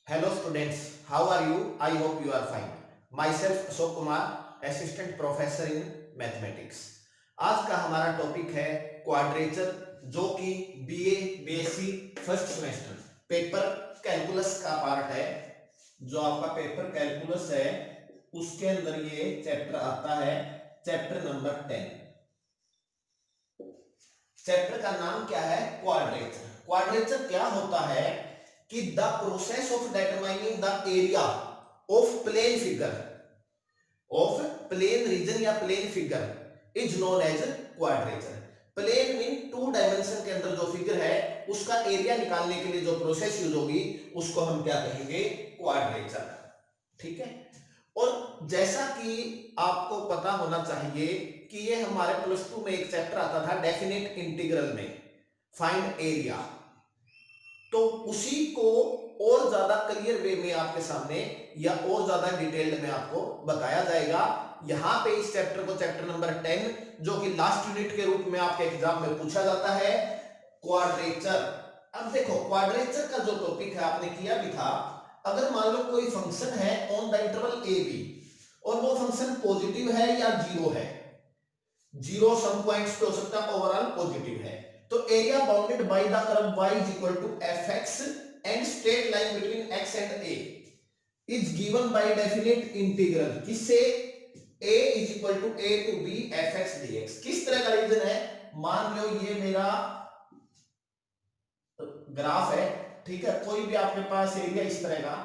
Hello students, how are you? I hope you are fine. Myself Ashok Kumar, assistant professor in mathematics. आज का हमारा topic है quadrature, जो कि BA BSc first semester paper calculus का part है। जो आपका पेपर कैलकुलस है उसके अंदर ये चैप्टर आता है, चैप्टर नंबर 10। चैप्टर का नाम क्या है? क्वाड्रेचर। क्वाड्रेचर क्या होता है कि the process of determining the area of plane figure of plane region या plane figure is known as quadrature. Plane mean 2 dimension के अंदर जो फिगर है उसका एरिया निकालने के लिए जो प्रोसेस यूज होगी उसको हम क्या कहेंगे? क्वाड्रेचर। ठीक है। और जैसा कि आपको पता होना चाहिए कि ये हमारे +2 में एक चैप्टर आता था डेफिनेट इंटीग्रल में, फाइंड एरिया। तो उसी को और ज्यादा क्लियर वे में आपके सामने या और ज्यादा डिटेल्ड में आपको बताया जाएगा। यहां पे इस चैप्टर को, चैप्टर नंबर 10, जो कि लास्ट यूनिट के रूप में आपके एग्जाम में पूछा जाता है, क्वाड्रेचर। अब देखो क्वाड्रेचर का जो टॉपिक है आपने किया भी था। अगर मान लो कोई फंक्शन है on the interval A B और वो फंक्शन पॉजिटिव है या जीरो है, जीरो सम पॉइंट्स पे हो सकता है, ओवरऑल पॉजिटिव है, तो area bounded by the curve y is equal to fx and straight line between x and a is given by definite integral किससे? a is equal to a to b fx dx। किस तरह का reason है? मान लो ये मेरा graph है, ठीक है, कोई भी आपके पास एरिया इस तरह का,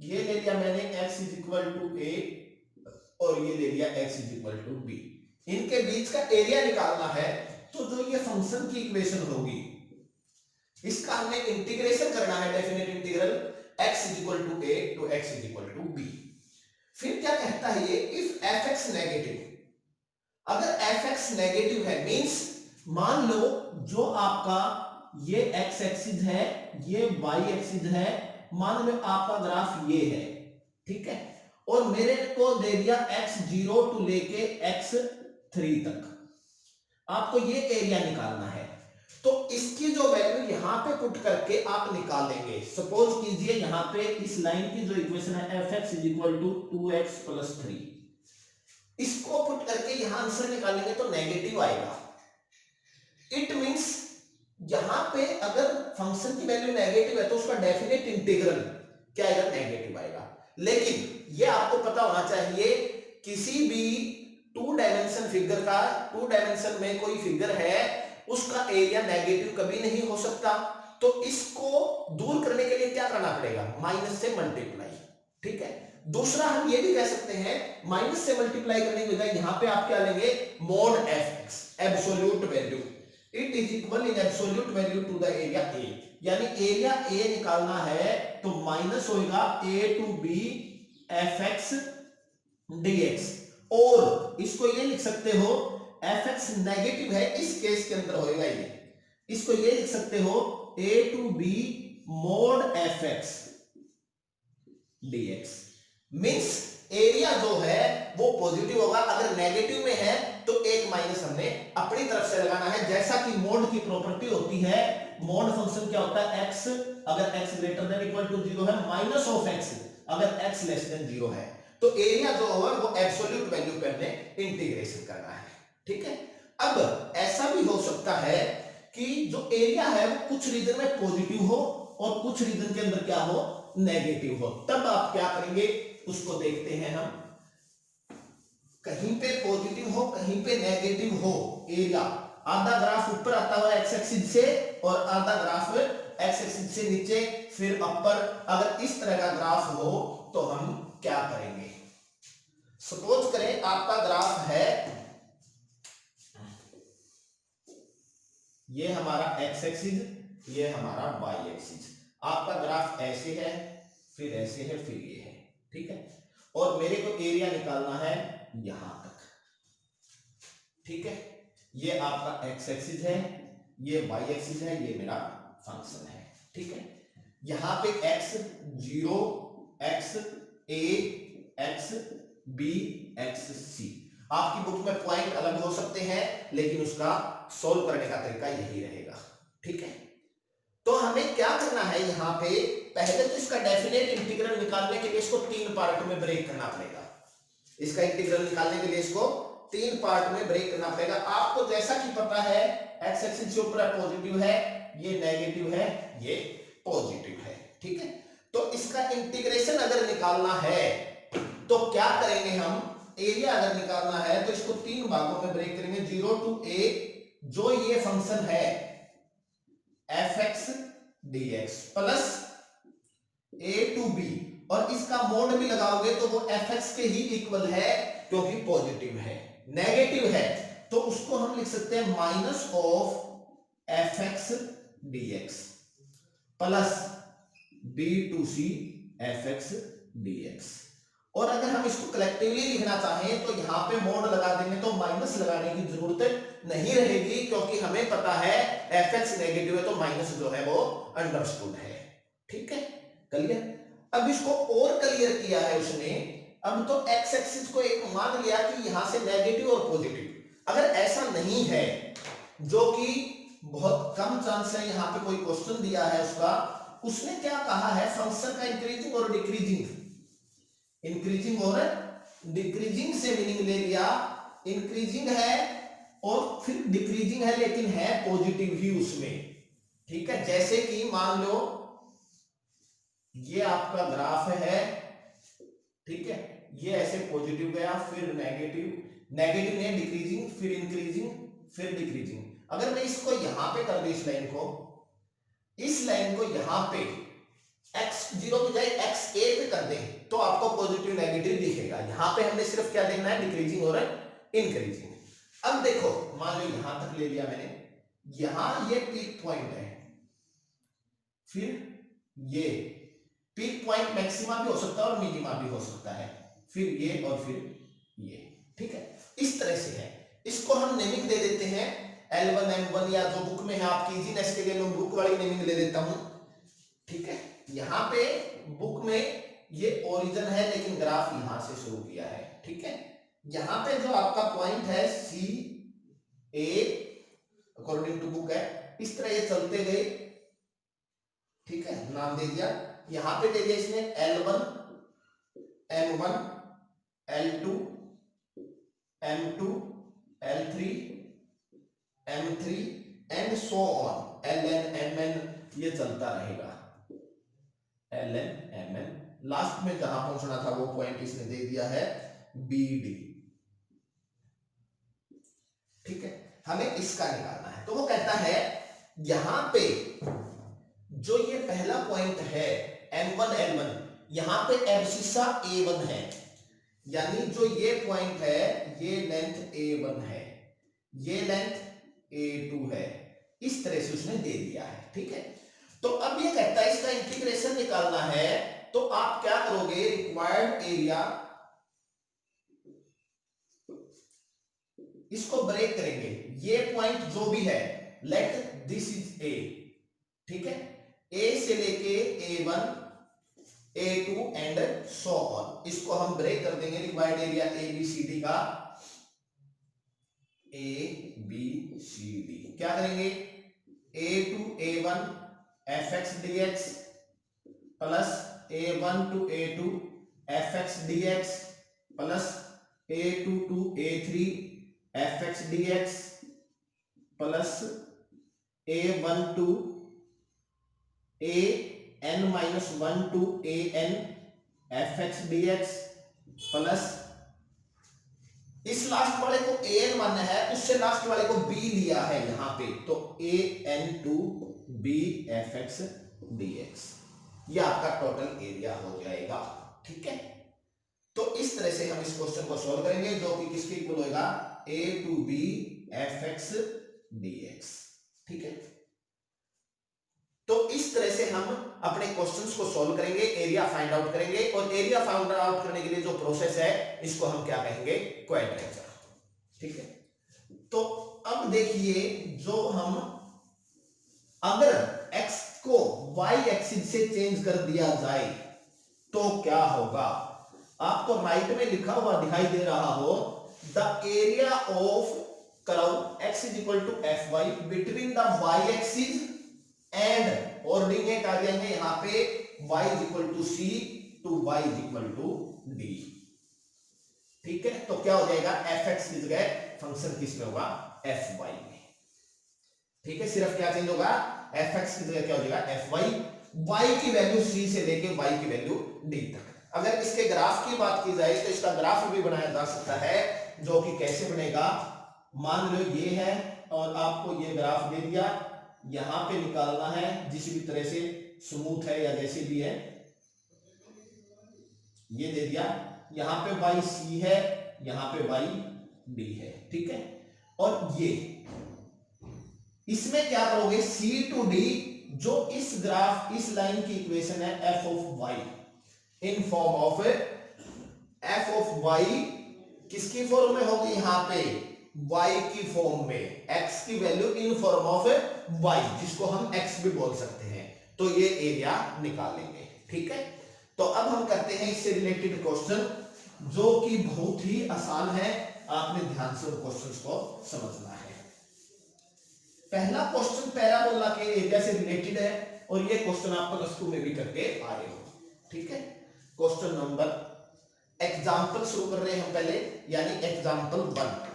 ये ले लिया मैंने x is equal to a और ये ले लिया x is equal to b। इनके बीच का एरिया निकालना है, तो जो ये फंक्शन की इक्वेशन होगी इसका हमें इंटीग्रेशन करना है, definite integral x is equal to a to x is equal to b। फिर क्या कहता है ये? इफ fx नेगेटिव, अगर fx नेगेटिव है मींस मान लो जो आपका ये x एक्सिस है, ये y एक्सिस है, मान लो आपका ग्राफ ये है, ठीक है, और मेरे को दे दिया x0 टू लेके x3 तक, आपको ये एरिया निकालना है। तो इसकी जो वैल्यू यहां पे पुट करके आप निकालेंगे। सपोज कीजिए यहां पे इस लाइन की जो इक्वेशन है fx is equal to 2x plus 3, इसको पुट करके यहां आंसर निकालेंगे तो नेगेटिव आएगा। इट मींस यहां पे अगर फंक्शन की वैल्यू नेगेटिव है तो उसका डेफिनेट इंटीग्रल क्या आएगा? नेगेटिव आएगा। लेकिन ये आपको पता होना चाहिए किसी भी 2 डायमेंशन फिगर का, 2 डायमेंशन में कोई फिगर है उसका एरिया नेगेटिव कभी नहीं हो सकता। तो इसको दूर करने के लिए क्या करना पड़ेगा? माइनस से मल्टीप्लाई। ठीक है। दूसरा हम ये भी कह सकते हैं माइनस से मल्टीप्लाई करने की बजाय यहां पे आप क्या लेंगे? Mod fx, absolute value, it is equal in absolute value to the area a। यानी एरिया a निकालना है तो माइनस होगा a to b fx dx। और इसको ये लिख सकते हो fx नेगेटिव है इस केस के अंदर होएगा ये, इसको ये लिख सकते हो a to b mod fx dx। Means area जो है वो पॉजिटिव होगा, अगर नेगेटिव में है तो एक माइनस हमने अपनी तरफ से लगाना है। जैसा कि मोड की प्रॉपर्टी होती है, मोड फंक्शन क्या होता है? x अगर x greater than equal to 0 है, माइनस ऑफ x अगर x लेस देन 0 है। तो एरिया जो होगा वो एब्सोल्यूट वैल्यू पे हमने इंटीग्रेशन करना है। ठीक है। अब ऐसा भी हो सकता है कि जो एरिया है वो कुछ रीजन में पॉजिटिव हो और कुछ रीजन के अंदर क्या हो? नेगेटिव हो। तब आप क्या करेंगे उसको देखते हैं हम। कहीं पे पॉजिटिव हो कहीं पे नेगेटिव हो एरिया, आधा ग्राफ ऊपर आता हुआ एक्स एक्सिस से और आधा ग्राफ एक्स एक्सिस से नीचे फिर अपर, अगर इस तरह का ग्राफ हो तो हम क्या करेंगे? सपोज करें आपका ग्राफ है, ये हमारा एक्स एक्सिस, ये हमारा वाई एक्सिस। आपका ग्राफ ऐसे है, फिर ऐसे है, फिर ये है, ठीक है, और मेरे को एरिया निकालना है यहां तक। ठीक है। ये आपका एक्स एक्सिस है, ये वाई एक्सिस है, ये मेरा फंक्शन है। ठीक है। यहां पे x 0, x a, x b, x c। आपकी बुक में पॉइंट अलग हो सकते हैं लेकिन उसका सोल्व करने का तरीका यही रहेगा। ठीक है। तो हमें क्या करना है? यहां पे पहले तो इसका डेफिनेट इंटीग्रल निकालने के लिए इसको 3 पार्ट में ब्रेक करना पड़ेगा। इसका इंटीग्रल निकालने के लिए इसको 3 पार्ट में ब्रेक करना पड़ेगा। आपको जैसा कि पता है एक्स एक्सिस के ऊपर पॉजिटिव है, ये नेगेटिव है, ये पॉजिटिव है, ठीक है। तो इसका इंटीग्रेशन अगर निकालना है तो क्या करेंगे हम, एरिया अगर निकालना है तो इसको 3 भागों में ब्रेक करेंगे। 0 to a जो ये फंक्शन है fx dx plus a to b, और इसका मोड भी लगाओगे तो वो fx के ही इक्वल है क्योंकि पॉजिटिव है। नेगेटिव है तो उसको हम लिख सकते हैं minus of fx dx plus b to c fx dx। और अगर हम इसको कलेक्टिवली लिखना चाहें तो यहां पे मोड लगा देंगे तो माइनस लगाने की जरूरत नहीं रहेगी, क्योंकि हमें पता है fx नेगेटिव है तो माइनस जो है वो अंडरस्टूड है, ठीक है। क्लियर। अब इसको और क्लियर किया है उसने। अब तो x एक्सिस को एक मान लिया कि यहां से नेगेटिव और पॉजिटिव। अगर ऐसा नहीं है, जो कि बहुत कम चांस है, यहां पे कोई क्वेश्चन दिया है उसका, उसने क्या कहा है, फंक्शन का इंक्रीजिंग और डिक्रीजिंग, इंक्रीजिंग और डिक्रीजिंग से मीनिंग ले लिया इंक्रीजिंग है और फिर डिक्रीजिंग है, लेकिन है पॉजिटिव ही उसमें, ठीक है। जैसे कि मान लो ये आपका ग्राफ है, ठीक है, ये ऐसे पॉजिटिव गया फिर नेगेटिव, नेगेटिव ने डिक्रीजिंग फिर इंक्रीजिंग फिर डिक्रीजिंग। अगर मैं इसको यहां पे कर दूं, इस लाइन को यहां पे x0 की जगह xa पे कर दें तो आपको पॉजिटिव नेगेटिव दिखेगा। यहां पे हमने सिर्फ क्या देखना है, डिक्रीजिंग और इंक्रीजिंग। अब देखो मान लो यहां तक ले लिया मैंने, यहां ये पीक पॉइंट है, फिर ये पीक पॉइंट मैक्सिमा भी हो सकता है और मिनिमा भी हो सकता है, फिर ये और फिर ये, ठीक है। इस तरह से है। इसको हम नेमिंग दे देते हैं L1 M1, या जो बुक में है आपकी इजीनेस के लिए मैं बुक वाली नेमिंग दे देता हूं, ठीक है। यहां पे बुक में ये ओरिजिन है लेकिन ग्राफ यहां से शुरू किया है, ठीक है। यहां पे जो आपका पॉइंट है CA अकॉर्डिंग टू बुक है, इस तरह ये चलते गए, ठीक है, नाम दे दिया। यहां पे दे दिया इसने L1 M1 L2 M2 L3 M3 and so on, Ln Mn ये चलता रहेगा, Ln Mn। लास्ट में जहां पहुंचना था वो पॉइंट इसने दे दिया है BD, ठीक है। हमें इसका निकालना है तो वो कहता है यहां पे जो ये पहला पॉइंट है M1 L1, यहां पे एब्सिसा A1 है, यानी जो ये पॉइंट है ये लेंथ A1 है, ये लेंथ A2 है, इस तरह से उसने दे दिया है, ठीक है। तो अब ये कहता है इसका इंटीग्रेशन निकालना है तो आप क्या करोगे, रिक्वायर्ड एरिया, इसको ब्रेक करेंगे। ये पॉइंट जो भी है, लेट दिस इज A, ठीक है, A से लेके A1 A2 and so on, इसको हम ब्रेक कर देंगे। रिक्वायर्ड एरिया ABCD का, ABCD क्या करेंगे, A to A1 fx dx plus A1 to A2 fx dx plus A2 to A3 fx dx plus A1 to AN-1 to AN fx dx plus इस last वाले को an मानना है, उससे last वाले को b लिया है यहां पे, तो an to b fx dx, ये आपका टोटल एरिया हो जाएगा, ठीक है। तो इस तरह से हम इस क्वेश्चन को सॉल्व करेंगे, जो कि किसके इक्वल होगा, a to b fx dx, ठीक है। तो इस तरह से हम अपने क्वेश्चंस को सॉल्व करेंगे, एरिया फाइंड आउट करेंगे, और एरिया फाइंड आउट करने के लिए जो प्रोसेस है इसको हम क्या कहेंगे, क्वाड्रेचर, ठीक है। तो अब देखिए, जो हम अगर x को y एक्सिस से चेंज कर दिया जाए तो क्या होगा, आपको राइट में लिखा हुआ दिखाई दे रहा हो, the area of curve x is equal to fy between the y axis and ordinate आ जाएंगे यहां पे y is equal to c to y is equal to d. ठीक है, तो क्या हो जाएगा, एफ एक्स की जगह फंक्शन किस में होगा, एफ वाई में। ठीक है, सिर्फ क्या चेंज होगा, एफ एक्स की जगह क्या हो जाएगा, एफ वाई, वाई की वैल्यू सी से लेके वाई की वैल्यू डी तक। अगर इसके ग्राफ की बात की जाए तो इसका ग्राफ भी बनाया जा सकता है, जो कि कैसे बनेगा, मान लो ये है और आपको ये ग्राफ दे दिया, यहां पे निकालना है जिस भी तरह से, स्मूथ है या जैसे भी है, ये दे दिया, यहां पे वाई सी है, यहां पे वाई डी है। ठीक है, और ये इसमें क्या करोगे, सी टू डी, जो इस ग्राफ इस लाइन की इक्वेशन है F of Y in form of F of Y, किसकी फॉर्म में होगी, यहां पे y की फॉर्म में, x की value in form of y, जिसको हम x भी बोल सकते हैं, तो ये एरिया निकालेंगे। ठीक है, तो अब हम करते हैं इससे रिलेटेड क्वेश्चन, जो कि बहुत ही आसान है, आपने ध्यान से उन क्वेश्चंस को समझना है। पहला क्वेश्चन पैराबोला के एरिया से रिलेटेड है, और ये क्वेश्चन आप प्लस 2 में भी करके आए हो। ठीक है, क्वेश्चन नंबर, एग्जाम्पल शुरू कर रहे हैं हम पहले, यानी example 1।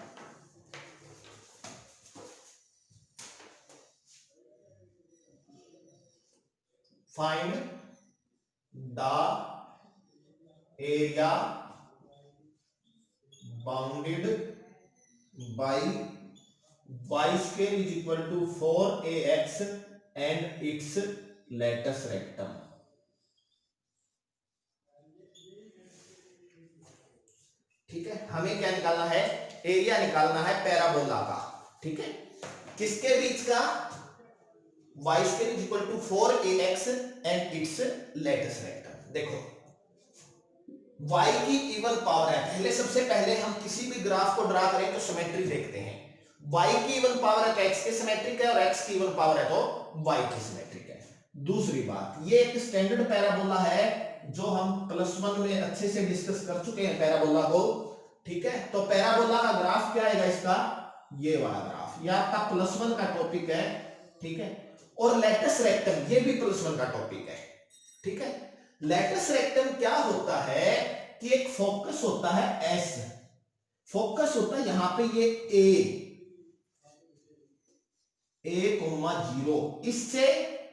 Find the area bounded by y square is equal to 4ax and its latus rectum। ठीक है, हमें क्या निकालना है, एरिया निकालना है पैराबोला का। ठीक है, किसके बीच का, y square is equal to 4ax and its latus rectum। देखो y की इवन पावर है, पहले सबसे पहले हम किसी भी ग्राफ को ड्रा करें तो सिमेट्री देखते हैं, y की इवन पावर है तो x के सिमेट्रिक है, और x की इवन पावर है तो y की सिमेट्रिक है। दूसरी बात, ये एक स्टैंडर्ड पैराबोला है, जो हम +1 में अच्छे से डिस्कस कर चुके हैं पैराबोला को। ठीक है, तो पैराबोला का ग्राफ क्या आएगा, इसका ये वाला ग्राफ, ये आपका +1 का टॉपिक है। ठीक है, और लेटस रेक्टम ये भी +1 का टॉपिक है। ठीक है, लेटस रेक्टम क्या होता है कि एक फोकस होता है S, फोकस होता है यहां पे ये A,0, इससे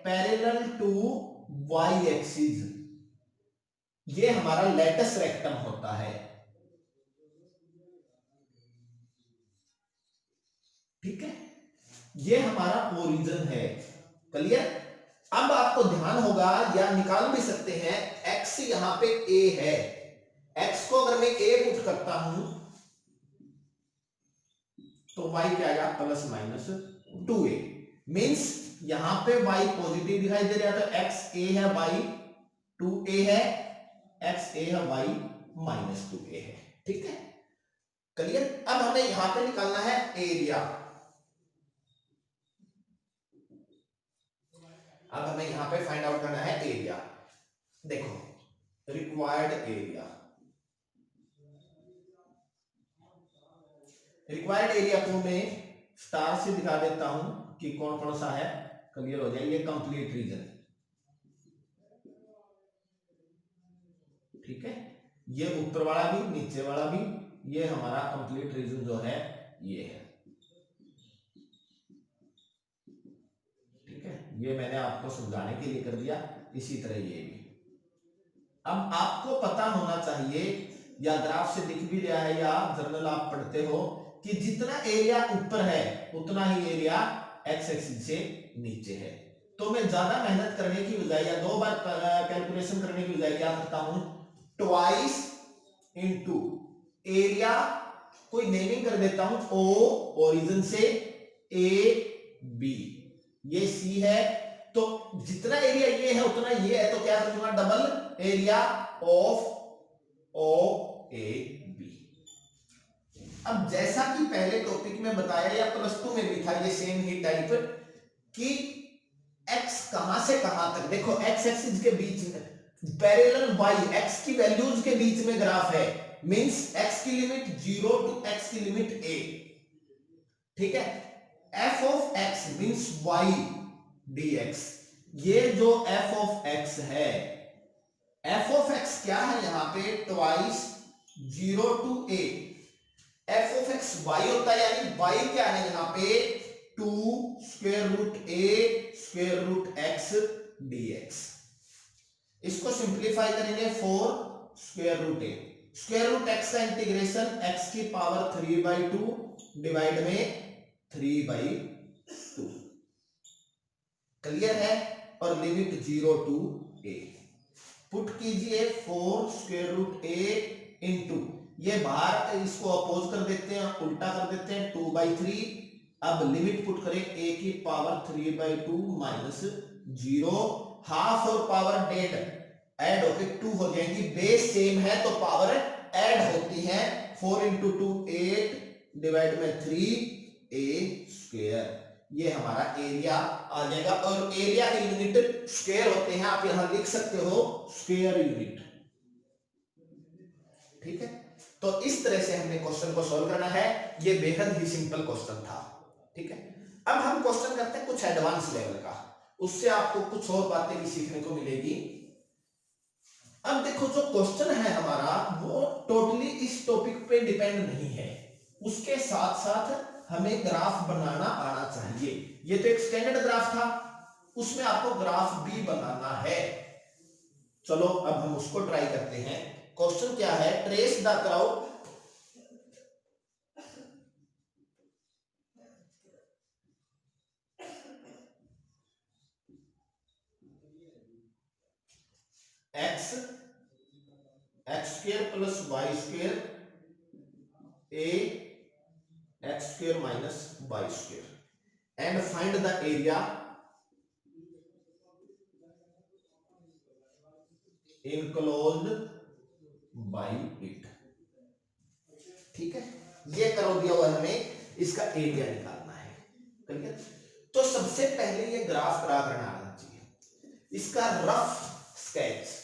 पैरेलल टू y एक्सिस, ये हमारा लेटस रेक्टम होता है। ठीक है, ये हमारा ओरिजिन है। क्लियर, अब आपको ध्यान होगा, या निकाल भी सकते हैं, x यहां पे a है, x को अगर मैं a पुट करता हूं तो y क्या आएगा, +-2a, मींस यहां पे y पॉजिटिव दिखाई दे रहा है, तो x a है, y 2a है, x a है, y -2a है। ठीक है, क्लियर। अब हमें यहां पे निकालना है एरिया। अब हमें यहां पे फाइंड आउट करना है एरिया। देखो रिक्वायर्ड एरिया, रिक्वायर्ड एरिया को मैं स्टार से दिखा देता हूं कि कौन कौन सा है, क्लियर हो जाए। ये कंप्लीट रीजन, ठीक है, ये ऊपर वाला भी नीचे वाला भी, ये हमारा कंप्लीट रीजन जो है ये है। ठीक है, ये मैंने आपको समझाने के लिए कर दिया, इसी तरह ये भी। अब आपको पता होना चाहिए, या ग्राफ से दिख भी रहा है, या जर्नल आप पढ़ते हो, कि जितना एरिया ऊपर है उतना ही एरिया एक्स एक्सिस से नीचे है। तो मैं ज्यादा मेहनत करने की बजाय, या 2 बार कैलकुलेशन करने की बजाय क्या करता हूं, ट्वाइस इनटू एरिया, कोई नेमिंग कर देता हूं, ओ ओरिजिन से, ए बी, ये सी है, तो जितना एरिया ये है उतना ये है, तो क्या करूंगा, double area of O A B. अब जैसा कि पहले टॉपिक में बताया, या +2 में भी था ये सेम ही टाइप, कि x कहां से कहां तक, देखो x एक्सिस के बीच में पैरेलल y, x की वैल्यूज के बीच में ग्राफ है, मींस x की लिमिट 0 टू x की लिमिट a। ठीक है, f of x means y dx, ये जो f ऑफ x है एफ ऑफ एक्स क्या है यहां पे, twice 0 to a, F of X Y होता है, यानी वाई क्या है यहां पे, 2 square root A square root X dx। इसको सिंप्लीफाई करेंगे 4 square root A, square root x का इंटीग्रेशन एक्स की पावर 3/2 डिवाइड में 3/2, क्लियर है। और लिमिट 0 to a, पुट कीजिए 4 स्क्वायर रूट ए इंटू, ये बाहर इसको अपोज कर देते हैं, उल्टा कर देते हैं, 2/3। अब लिमिट पुट करें a की पावर 3/2 माइनस 0, हाफ और पावर डेड ऐड होके 2 हो जाएंगी, बेस सेम है तो पावर ऐड होती है। 4 इंटू 2 8 डिवाइड में 3 a स्क्वायर, ये हमारा एरिया आ जाएगा। और एरिया के यूनिट स्क्वायर होते हैं, आप यहां लिख सकते हो स्क्वायर यूनिट, ठीक है। तो इस तरह से हमने क्वेश्चन को सॉल्व करना है, ये बेहद ही सिंपल क्वेश्चन था, ठीक है। अब हम क्वेश्चन करते हैं कुछ एडवांस लेवल का, उससे आपको कुछ और बातें भी सीखने को मिलेगी। अब देखो जो क्वेश्चन है हमारा वो टोटली इस टॉपिक पे डिपेंड नहीं है, उसके साथ साथ हमें ग्राफ बनाना आना चाहिए। ये तो एक स्टैंडर्ड ग्राफ था, उसमें आपको ग्राफ भी बनाना है। चलो अब हम उसको ट्राई करते हैं। क्वेश्चन क्या है, trace the curve X square plus Y square A X square minus Y square and find the area enclosed by it, ठीक है। ये करो दिया हुआ हमें, इसका एरिया निकालना है, ठीक है। तो सबसे पहले ये ग्राफ ड्रा करना आना चाहिए, इसका रफ स्केच,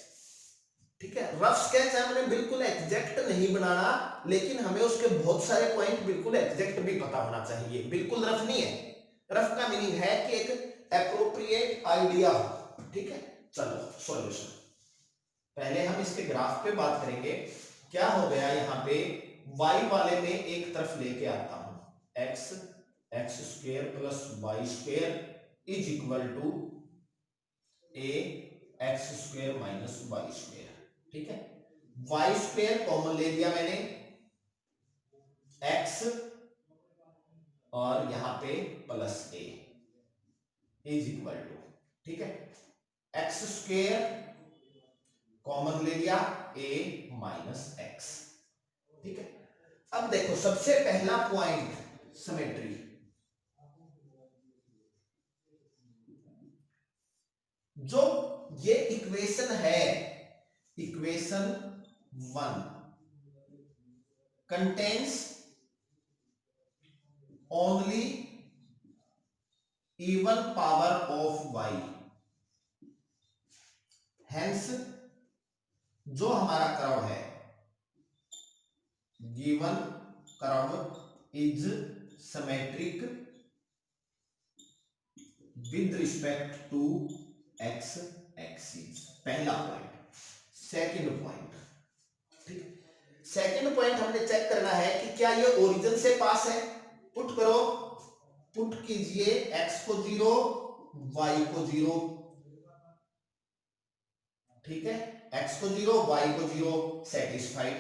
ठीक है। रफ स्केच हमने बिल्कुल एग्जैक्ट नहीं बनाना, लेकिन हमें उसके बहुत सारे पॉइंट बिल्कुल एग्जैक्ट भी पता होना चाहिए, बिल्कुल रफ नहीं है। रफ का मीनिंग है कि एक एप्रोप्रिएट आइडिया हो, ठीक है। चलो सॉल्यूशन, पहले हम इसके ग्राफ पे बात करेंगे। क्या हो गया यहाँ पे, y वाले में एक तरफ लेके आता हूं, x square plus Y square is equal to a X square minus Y square, ठीक है। वाई स्क्वायर कॉमन ले लिया मैंने, x और यहां पे plus a is equal to, ठीक है, एक्स स्क्वायर कॉमन ले लिया a माइनस एक्स, ठीक है। अब देखो सबसे पहला पॉइंट सिमेट्री, जो ये इक्वेशन है, equation 1 contains only even power of y, hence जो हमारा कर्व है, given curve is symmetric with respect to x axis, पहला पॉइंट। सेकंड पॉइंट, ठीक, सेकंड पॉइंट हमने चेक करना है कि क्या ये ओरिजिन से पास है। पुट करो, पुट कीजिए x को 0 y को 0, ठीक है, x को 0 y को 0, सेटिस्फाइड,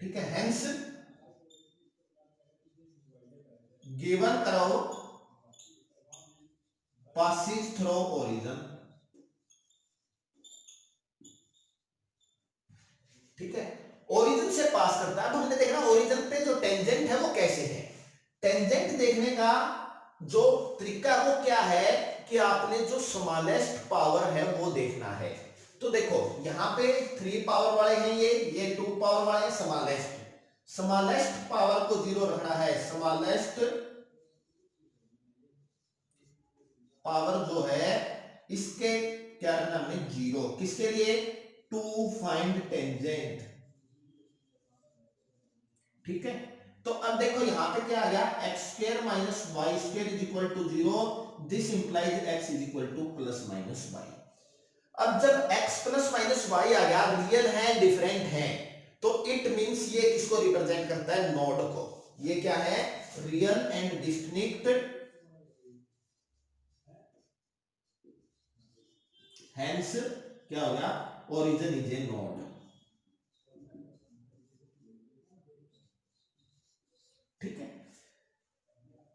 ठीक है। Hence given curve passes through origin, ठीक है, ओरिजिन से पास करता है। तो हमने देखना ओरिजिन पे जो टेंजेंट है वो कैसे है। टेंजेंट देखने का जो तरीका वो क्या है कि आपने जो स्मॉलेस्ट पावर है वो देखना है। तो देखो यहां पे 3 पावर वाले हैं, ये 2 पावर वाले हैं, स्मॉलेस्ट पावर को 0 रखना है। स्मॉलेस्ट पावर जो है इसके क्या रखना हमने 0, किसके लिए, टू फाइंड टेंजेंट, ठीक है। तो अब देखो यहां पे क्या आ गया, X square minus Y square is equal to 0, this implies x is equal to plus minus Y. अब जब x प्लस माइनस वाई आ गया, रियल है डिफरेंट है, तो इट मींस ये किसको रिप्रेजेंट करता है? नोड को। ये क्या है? रियल एंड डिस्टिंक्ट, हेंस क्या हो गया? Origin is a node. ठीक है।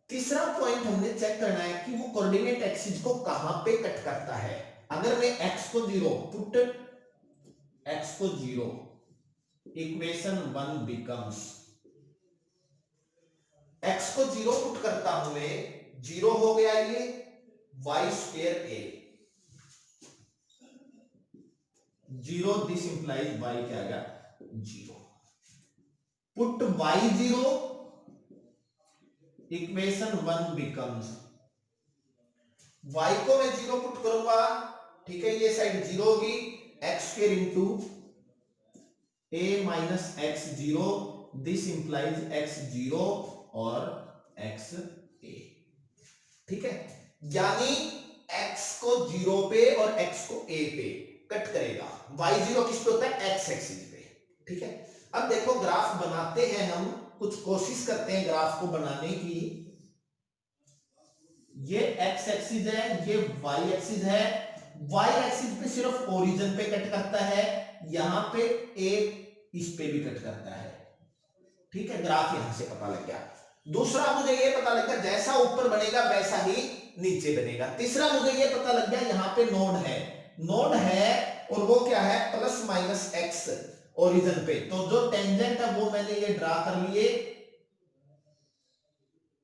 तीसरा पॉइंट हमने चेक करना है कि वो कोऑर्डिनेट एक्सिस को कहां पे कट करता है। अगर मैं x को 0 पुट x को 0, इक्वेशन 1 बिकम्स, x को 0 पुट करता हूं मैं, 0 हो गया ये y square a, 0 this implies y क्या आ गया? 0। Put y 0, equation 1 becomes, y को मैं 0 पुट करूंगा, ठीक है, ये साइड 0 होगी, x square into a minus x 0, this implies x 0 और x a। ठीक है, यानी x को 0 पे और x को a पे कट करेगा। y 0 किस पे होता है? x एक्सिस पे। ठीक है, अब देखो ग्राफ बनाते हैं हम, कुछ कोशिश करते हैं ग्राफ को बनाने की। ये x एक्सिस है, ये y एक्सिस है। y एक्सिस पे सिर्फ ओरिजिन पे कट करता है, यहां पे a इस पे भी कट करता है। ठीक है, ग्राफ यहां से पता लग गया। दूसरा मुझे ये पता लग गया जैसा ऊपर बनेगा वैसा ही नीचे बनेगा। तीसरा मुझे ये पता लग गया यहां पे नोड है, नोड है और वो क्या है? प्लस माइनस एक्स ओरिजिन पे। तो जो टेंजेंट है वो मैंने ये ड्रा कर लिए।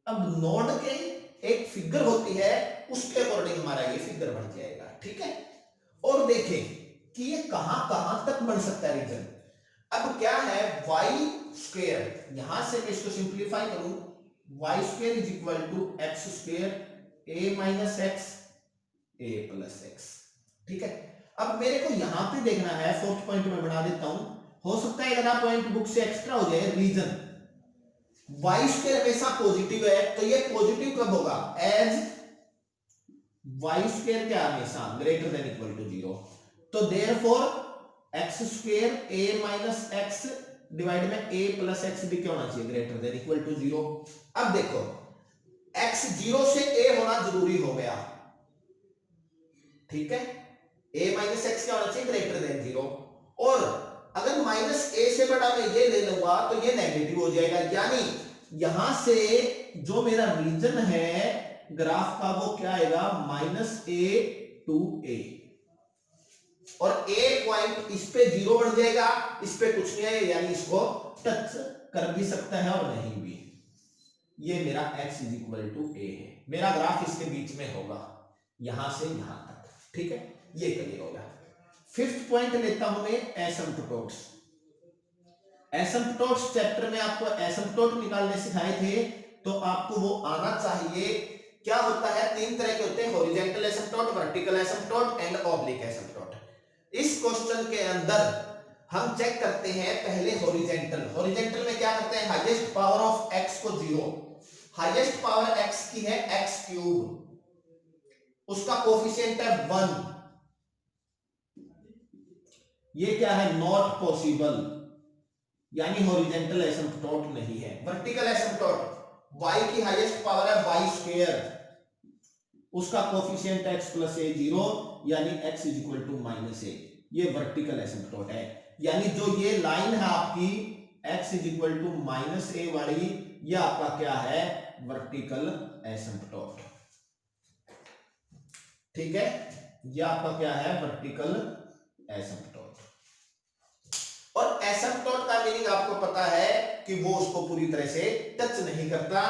अब नोड के एक फिगर होती है, उसके अकॉर्डिंग हमारा ये फिगर बन जाएगा। ठीक है, और देखें कि ये कहां कहां तक बन सकता है रीजन। अब क्या है? y स्क्वायर, यहां से मैं इसको सिंप्लीफाई करूं, y square is equal to x square a minus X a plus X. ठीक है, अब मेरे को यहां पे देखना है, फोर्थ पॉइंट में बना देता हूं, हो सकता है अगर पॉइंट बुक से एक्स्ट्रा हो जाए रीजन। y स्क्वायर हमेशा पॉजिटिव है, तो ये पॉजिटिव कब होगा? एज y स्क्वायर क्या हमेशा ग्रेटर देन इक्वल टू 0। तो therefore x square a minus X divide में a प्लस एक्स भी क्या होना चाहिए? Greater than equal to 0। अब देखो x 0 से a होना जरूरी हो गया। ठीक है, a माइनस एक्स क्या होना चाहिए? Greater then 0। और अगर माइनस a से बड़ा मैं ये ले लूंगा तो ये नेगेटिव हो जाएगा, यानी यहां से जो मेरा रीजन है ग्राफ का वो क्या आएगा? माइनस a टू a, और a पॉइंट इस पे 0 बढ़ जाएगा, इस पे कुछ नहीं है, यानी इसको टच कर भी सकता है और नहीं भी। ये मेरा x is equal to a है, मेरा ग्राफ इसके बीच में होगा, यहां से यहां तक। ठीक है, ये क्लियर होगा। फिफ्थ पॉइंट लेता हूं मैं एसिम्पटोट्स। एसिम्पटोट्स चैप्टर में आपको एसिम्पटोट निकालने सिखाए थे, तो आपको वो आना चाहिए। क्या होता है? 3 तरह के होते हैं, हॉरिजॉन्टल एसिम्पटोट, वर्टिकल एसिम्पटोट एंड ऑब्लिक एसिम्पटोट। इस क्वेश्चन के अंदर हम चेक करते हैं पहले हॉरिजॉन्टल। हॉरिजॉन्टल में क्या करते हैं? हाईएस्ट पावर ऑफ x को 0, हाईएस्ट पावर x की है x क्यूब, उसका कोफिशिएंट है 1। ये क्या है? नॉट पॉसिबल, यानी हॉरिजॉन्टल एसिम्पटोट नहीं है। वर्टिकल एसिम्पटोट, y की हाईएस्ट पावर है y स्क्वायर, उसका कोफिशिएंट x प्लस a 0, यानी x is equal to minus a। ये वर्टिकल एसिम्पटोट है, यानी जो ये लाइन है आपकी x is equal to minus a वाली, ये आपका क्या है? Vertical asymptote. ठीक है, ये आपका क्या है? Vertical asymptote. और एसिम्पटोट का मीनिंग आपको पता है कि वो उसको पूरी तरह से टच नहीं करता।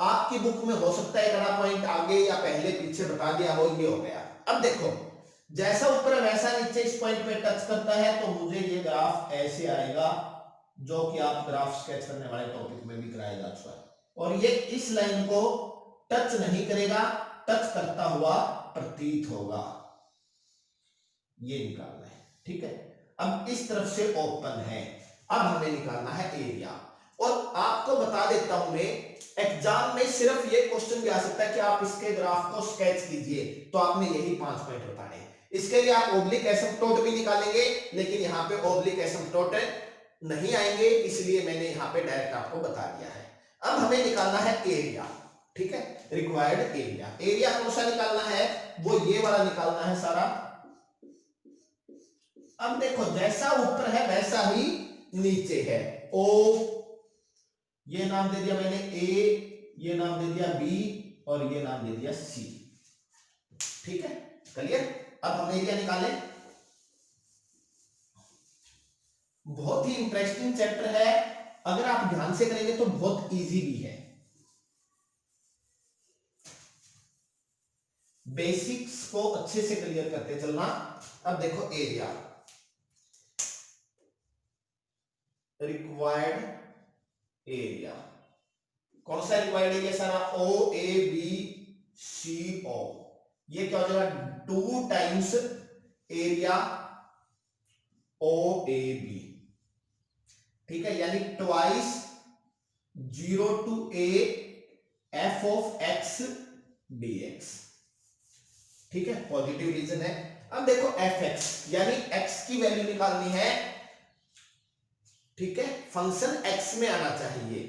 आपकी बुक में हो सकता है एक पॉइंट आगे या पहले पीछे बता दिया हो, ये हो गया। अब देखो जैसा ऊपर वैसा नीचे इस पॉइंट पे टच करता है, तो मुझे ये ग्राफ ऐसे आएगा, जो कि आप ग्राफ स्केच करने वाले टॉपिक में भी कराया जा चुका है। और ये इस लाइन को टच नहीं करेगा, टच करता हुआ प्रतीत होगा, ये निकालना है। ठीक है, अब इस तरफ से ओपन है, अब हमें निकालना है एरिया। और आपको बता देता हूं मैं, एग्जाम में सिर्फ ये क्वेश्चन भी आ सकता है कि आप इसके ग्राफ को स्केच कीजिए, तो आपने यही 5 पॉइंट बताने। इसके लिए आप ओब्लिक एसिम्पटोट भी निकालेंगे, लेकिन यहाँ पे ओब्लिक एसिम्पटोट नहीं आएंगे, इसलिए मैंने यहाँ पे डायरेक्ट आपको बता दिया है। अब हमें निकालना है एरिया, ठीक है, रिक्वायर्ड एरिया। एरिया कौन सा निकालना है, वो ये वाला निकालना है सारा। अब देखो जैसा ऊपर है वैसा ही नीचे है। ओ ये नाम दे दिया मैंने ए, ये नाम दे दिया बी, और ये नाम दे दिया सी। ठीक है, क्लियर। अब हम एरिया निकालें। बहुत ही इंटरेस्टिंग चैप्टर है, अगर आप ध्यान से करेंगे तो बहुत इजी भी है। बेसिक्स को अच्छे से क्लियर करते चलना। अब देखो एरिया, रिक्वायर्ड एरिया, कौन सा रिक्वायर्ड एरिया सारा, ओ ए बी सी ओ। ये क्या हो जाएगा, 2 times area O A B, ठीक है, यानी twice 0 to a f of x dx। ठीक है, पॉजिटिव रीजन है। अब देखो एफ एक्स, यानी x की वैल्यू निकालनी है, ठीक है, फंक्शन x में आना चाहिए।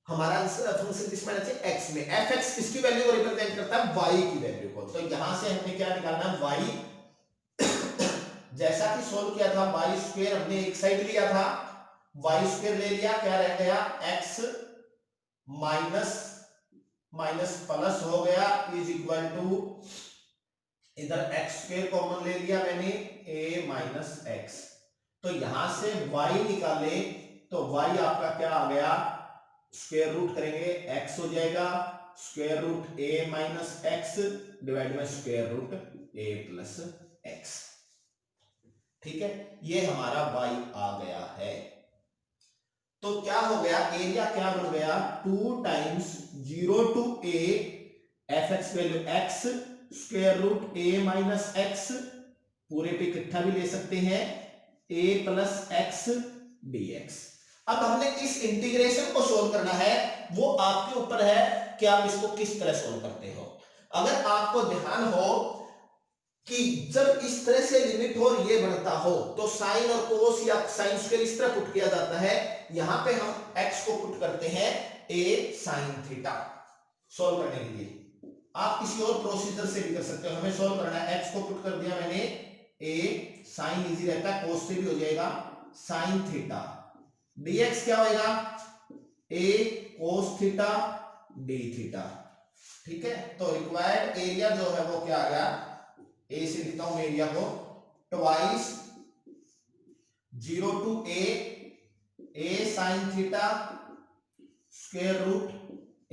हमारा फंक्शन किसमें आना चाहिए, x में। एफ एक्स किसकी वैल्यू को रिप्रेजेंट करता है, y की वैल्यू को। तो यहां से हमने क्या निकालना है, y जैसा कि सोल्व किया था, वाई स्क्वायर हमने एक साइड लिया था, वाई स्क्वायर ले लिया, क्या रह गया, x माइनस माइनस प्लस हो गया इज इक्वल टू, इधर x स्क्वायर कॉमन ले लिया मैंने, a माइनस एक्स। तो यहां से y निकाले तो y आपका क्या आ गया, स्क्वायर रूट करेंगे x हो जाएगा, square root a minus X divide by square root a plus X. ठीक है, ये हमारा y आ गया है। तो क्या हो गया, एरिया क्या बन गया, 2 times 0 to a F X value x square root a minus X, पूरे पे इकट्ठा भी ले सकते हैं, a प्लस एक्स dx। अब हमने इस इंटीग्रेशन को सोल्व करना है, वो आपके ऊपर है कि आप इसको किस तरह सोल्व करते हो। अगर आपको ध्यान हो कि जब इस तरह से लिमिट हो और ये बढ़ता हो, तो साइन और कोस या साइन स्क्वायर इस तरह पुट किया जाता है। यहां पे हम x को पुट करते हैं a sin थीटा सोल्व करने के लिए। आप किसी और प्रोसीजर से भी कर सकते हो, हमें सोल्व करना है, x को पुट कर दिया मैंने, a sin इजी रहता है, कोस से भी हो जाएगा sin थीटा, dx क्या होएगा, a cos theta d theta. ठीक है, तो रिक्वायर्ड एरिया जो है वो क्या आ गया, ए से लिखता हूं एरिया को, twice 0 to a sin theta square root,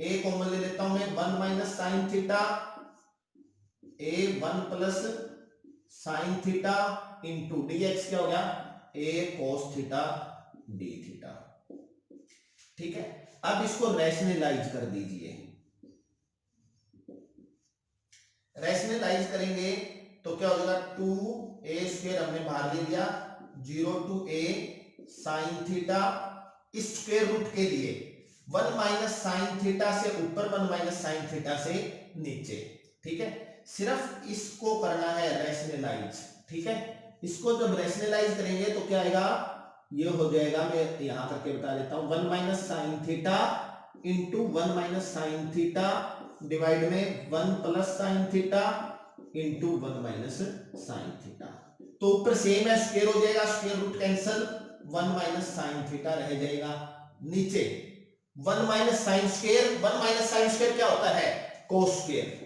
a common ले लेता हूं मैं, 1 minus sine theta, a 1 plus sine theta into dx क्या हो गया, a cos theta d theta. ठीक है, अब इसको रैशनलाइज कर दीजिए। रैशनलाइज करेंगे तो क्या हो जाएगा, 2a स्क्वायर हमने बाहर ले लिया, 0 to a साइन थीटा, इस स्क्वायर रूट के लिए 1 माइनस साइन थीटा से ऊपर, 1 माइनस साइन थीटा से नीचे। ठीक है, सिर्फ इसको करना है रैशनलाइज। ठीक है, इसको जब रैशनलाइज करेंगे तो क्या आएगा, ये हो जाएगा, मैं यहां करके बता देता हूं, 1 minus sine theta into 1 minus sine theta divide में 1 plus sine theta into 1 minus sine theta. तो ऊपर सेम है, स्क्वायर हो जाएगा, square root cancel, 1 minus sine theta रह जाएगा, नीचे 1 minus sine square, 1 minus sine square क्या होता है, कोस स्क्वायर,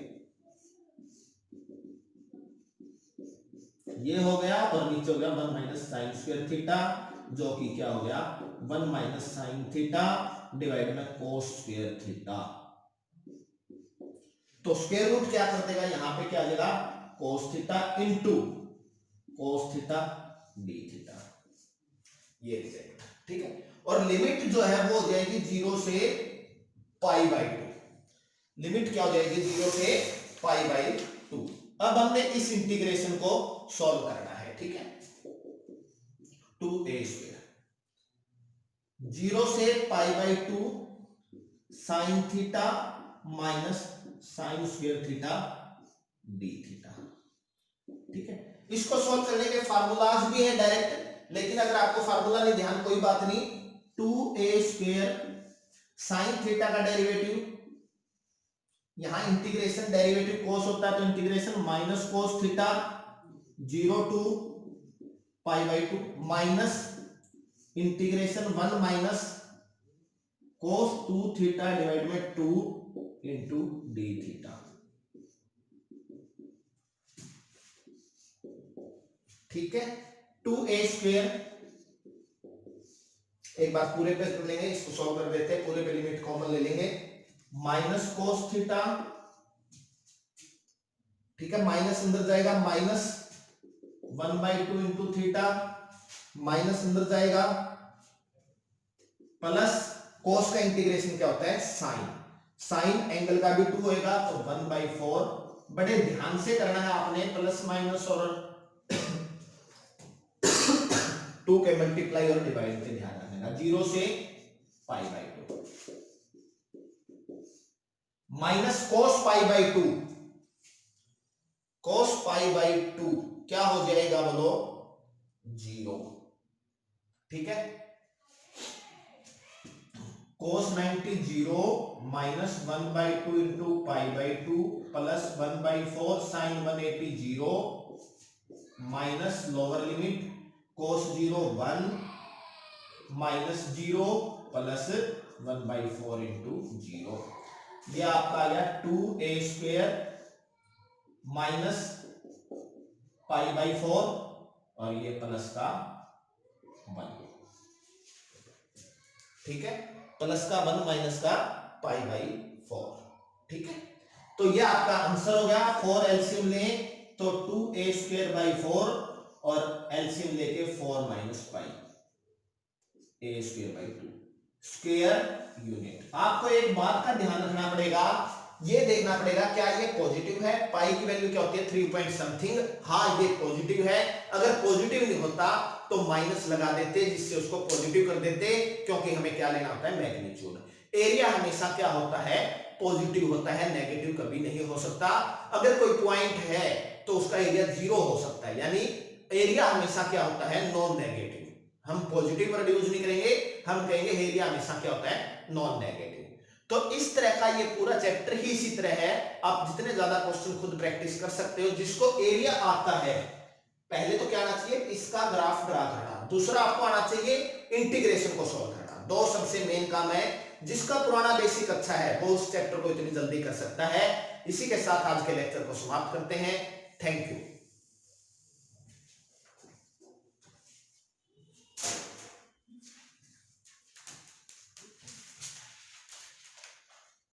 ये हो गया, और नीचे हो गया 1 माइनस साइन स्क्वायर थीटा, जो कि क्या हो गया, 1 माइनस साइन थीटा डिवाइड में कोस स्क्वायर थीटा। तो स्क्वायर रूट क्या कर देगा, यहां पे क्या आ जाएगा, cos theta into cos theta D theta, ये रिजल्ट। ठीक है, और लिमिट जो है वो हो जाएगी 0 से पाई बाई 2। लिमिट क्या हो जाएगी, 0 से पाई बाई 2। अब हमने इस इंटीग्रेशन को सॉल्व करना है। ठीक है, 2a स्क्वायर 0 से pi by 2 sine theta minus sine square theta D theta. ठीक है, इसको सॉल्व करने के फार्मूलाज भी हैं डायरेक्ट, लेकिन अगर आपको फार्मूला नहीं ध्यान कोई बात नहीं। 2a² साइन थीटा का डेरिवेटिव, यहां इंटीग्रेशन डेरिवेटिव कोस होता है तो integration minus cos theta 0 to pi by 2 minus integration 1 minus cos 2 theta divide में 2 इंटू डी थीटा। ठीक है, 2a², एक बार पूरे पे कर लेंगे, इसको सॉल्व कर देते हैं, पूरे पे लिमिट कॉमन ले लेंगे, माइनस कोस थीटा, ठीक है, माइनस अंदर जाएगा माइनस 1/2 इंटू थीटा, माइनस अंदर जाएगा प्लस कोस का इंटीग्रेशन क्या होता है साइन, साइन एंगल का भी 2 होएगा तो 1/4। बड़े ध्यान से करना है आपने, प्लस माइनस और 2 के मल्टीप्लाई और डिवाइड पे ध्यान रखना। 0 से pi by 2 minus cos pi by 2, cos pi by 2 क्या हो जाएगा बोलो 0। ठीक है, cos 90 0 minus 1/2 into pi by 2 plus 1/4 sine 180 0 minus lower limit cos 0 1 minus 0 plus 1/4 into 0। ये आपका आ गया 2a² माइनस पाई बाई 4 और ये प्लस का 1। ठीक है, प्लस का 1 माइनस का पाई बाई 4। ठीक है, तो ये आपका आंसर हो गया। 4 एलसीएम लें तो 2a²/4 और एलसीएम लेके 4 minus pi a²/2 square unit. आपको एक बात का ध्यान रखना पड़ेगा, ये देखना पड़ेगा क्या ये पॉजिटिव है, पाई की वैल्यू क्या होती है 3 पॉइंट समथिंग, हाँ ये पॉजिटिव है। अगर पॉजिटिव नहीं होता तो माइनस लगा देते जिससे उसको पॉजिटिव कर देते, क्योंकि हमें क्या लेना होता है मैग्नीट्यूड। एरिया हमेशा क्या होता है पॉजिटिव होता है, नेगेटिव कभी नहीं हो सकता। अगर कोई पॉइंट है तो उसका एरिया 0 हो सकता है, यानी एरिया हमेशा क्या होता है नॉन नेगेटिव। हम पॉजिटिव वर्ड यूज नहीं करेंगे, हम कहेंगे एरिया हमेशा क्या होता है नॉन नेगेटिव। तो इस तरह का ये पूरा चैप्टर ही इसी तरह है। आप जितने ज्यादा क्वेश्चन खुद प्रैक्टिस कर सकते हो, जिसको एरिया आता है पहले तो क्या आना चाहिए इसका ग्राफ ड्रा करना, दूसरा आपको आना चाहिए इंटीग्रेशन को सॉल्व करना। दो सबसे मेन काम है, जिसका पुराना बेसिक अच्छा है वो उस चैप्टर को इतनी जल्दी कर सकता है। इसी के साथ आज के लेक्चर को समाप्त करते हैं। Thank you.